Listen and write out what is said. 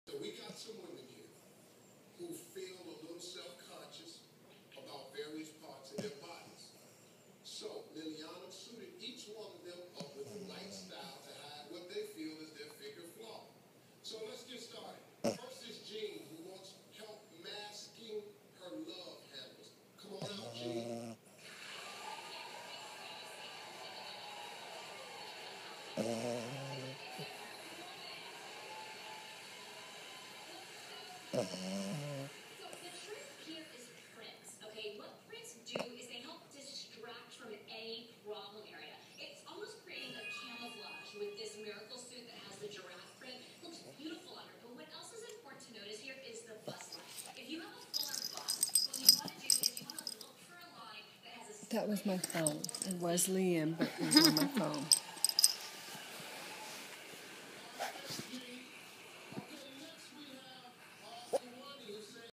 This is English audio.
So we got some women here who feel a little self-conscious about various parts of their bodies. So Liliana suited each one of them up with the right style to hide what they feel is their figure flaw. So let's get started. First is Jean, who wants help masking her love handles. Come on out, Jean. So the truth here is prints, okay? What prints do is they help distract from any problem area. It's almost creating a camouflage with this miracle suit that has the giraffe print. Looks beautiful on her, but what else is important to notice here is the bust line. If you have a fuller bust, what you want to do is you want to look for a line that has a... That was my phone. It was Liam, but it was on my phone.